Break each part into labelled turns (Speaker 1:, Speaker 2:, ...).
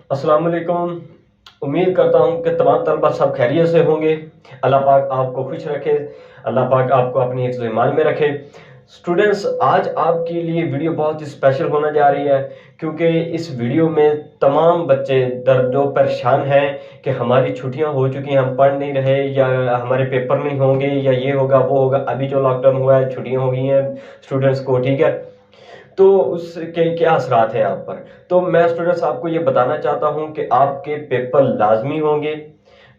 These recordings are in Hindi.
Speaker 1: अस्सलाम वालेकुम। उम्मीद करता हूँ कि तमाम तलबा सब खैरियत से होंगे। अल्लाह पाक आपको खुश रखे, अल्लाह पाक आपको अपनी हिफ्ज़ ईमान में रखे। स्टूडेंट्स, आज आपके लिए वीडियो बहुत ही स्पेशल होने जा रही है, क्योंकि इस वीडियो में तमाम बच्चे दर्दो परेशान हैं कि हमारी छुट्टियां हो चुकी हैं, हम पढ़ नहीं रहे, या हमारे पेपर नहीं होंगे, या ये होगा वो होगा। अभी जो लॉकडाउन हुआ है, छुट्टियां हो गई हैं स्टूडेंट्स को, ठीक है, तो उसके क्या असरात हैं आप पर। तो मैं स्टूडेंट्स आपको ये बताना चाहता हूँ कि आपके पेपर लाजमी होंगे,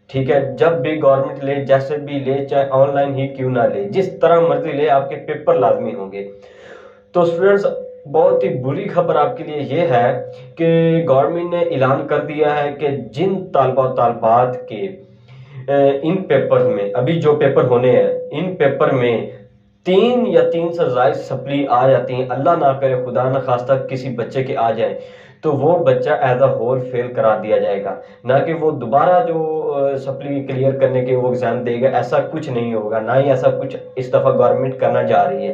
Speaker 1: ठीक है। जब भी गवर्नमेंट ले, जैसे भी ले, चाहे ऑनलाइन ही क्यों ना ले, जिस तरह मर्जी ले, आपके पेपर लाजमी होंगे। तो स्टूडेंट्स, बहुत ही बुरी खबर आपके लिए ये है कि गवर्नमेंट ने ऐलान कर दिया है कि जिन तालबा तालबात के इन पेपर में, अभी जो पेपर होने हैं, इन पेपर में 3 या 3 से ज़ायद सप्ली आ जाती हैं, अल्लाह ना करे, खुदा ना खास्ता किसी बच्चे के आ जाए, तो वो बच्चा एज अ होल फेल करा दिया जाएगा, ना कि वो दोबारा जो सप्ली क्लियर करने के वो एग्जाम देगा। ऐसा कुछ नहीं होगा, ना ही ऐसा कुछ इस दफ़ा गवर्नमेंट करना जा रही है,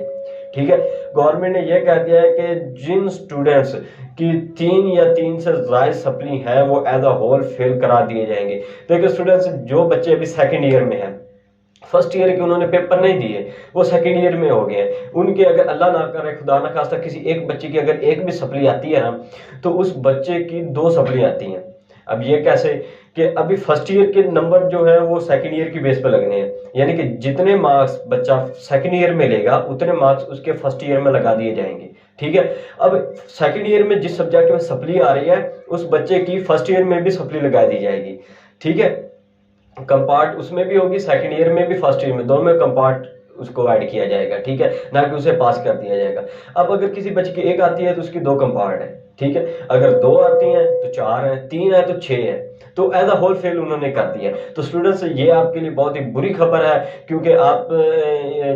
Speaker 1: ठीक है। गवर्नमेंट ने यह कह दिया है कि जिन स्टूडेंट्स की 3 या 3 से ज़ायद सप्ली है, वो एज अ होल फेल करा दिए जाएंगे। देखिए स्टूडेंट्स, जो बच्चे अभी सेकेंड ईयर में हैं, फर्स्ट ईयर के उन्होंने पेपर नहीं दिए, वो सेकेंड ईयर में हो गए हैं, उनके अगर अल्लाह ना करे, खुदा ना खास्ता किसी एक बच्चे की अगर एक भी सप्ली आती है ना, तो उस बच्चे की 2 सप्ली आती हैं। अब ये कैसे कि अभी फर्स्ट ईयर के नंबर जो है वो सेकेंड ईयर की बेस पे लगने हैं, यानी कि जितने मार्क्स बच्चा सेकेंड ईयर में लेगा, उतने मार्क्स उसके फर्स्ट ईयर में लगा दिए जाएंगे, ठीक है। अब सेकेंड ईयर में जिस सब्जेक्ट में सप्ली आ रही है, उस बच्चे की फर्स्ट ईयर में भी सप्ली लगा दी जाएगी, ठीक है। कंपार्ट उसमें भी होगी, सेकंड ईयर में भी, फर्स्ट ईयर में, दोनों में कंपार्ट उसको ऐड किया जाएगा, ठीक है, ना कि उसे पास कर दिया जाएगा। अब अगर किसी बच्चे की एक आती है तो उसकी 2 कंपार्ट है, ठीक है। अगर 2 आती हैं तो 4 है, 3 है तो 6 है, तो एज अ होल फेल उन्होंने कर दिया। तो स्टूडेंट्स, ये आपके लिए बहुत ही बुरी खबर है, क्योंकि आप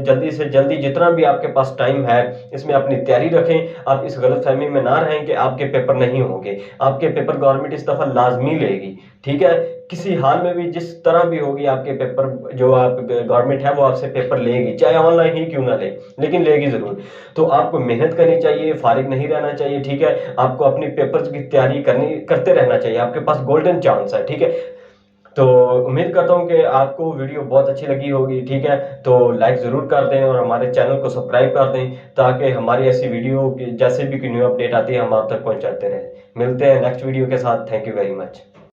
Speaker 1: जल्दी से जल्दी जितना भी आपके पास टाइम है, इसमें अपनी तैयारी रखें। आप इस गलत फहमी में ना रहें कि आपके पेपर नहीं होंगे। आपके पेपर गवर्नमेंट इस दफ़ा लाजमी लेगी, ठीक है। किसी हाल में भी, जिस तरह भी होगी, आपके पेपर जो आप गवर्नमेंट है वो आपसे पेपर लेगी, चाहे ऑनलाइन ही क्यों ना ले, लेकिन लेगी जरूर। तो आपको मेहनत करनी चाहिए, फारिग नहीं रहना चाहिए, ठीक है। आपको अपनी पेपर्स की तैयारी करते रहना चाहिए, आपके पास गोल्डन चांस है, ठीक है। तो उम्मीद करता हूँ कि आपको वीडियो बहुत अच्छी लगी होगी, ठीक है। तो लाइक ज़रूर कर दें और हमारे चैनल को सब्सक्राइब कर दें, ताकि हमारी ऐसी वीडियो जैसे भी कोई न्यू अपडेट आती है हम आप तक पहुँचाते रहें। मिलते हैं नेक्स्ट वीडियो के साथ। Thank you very much.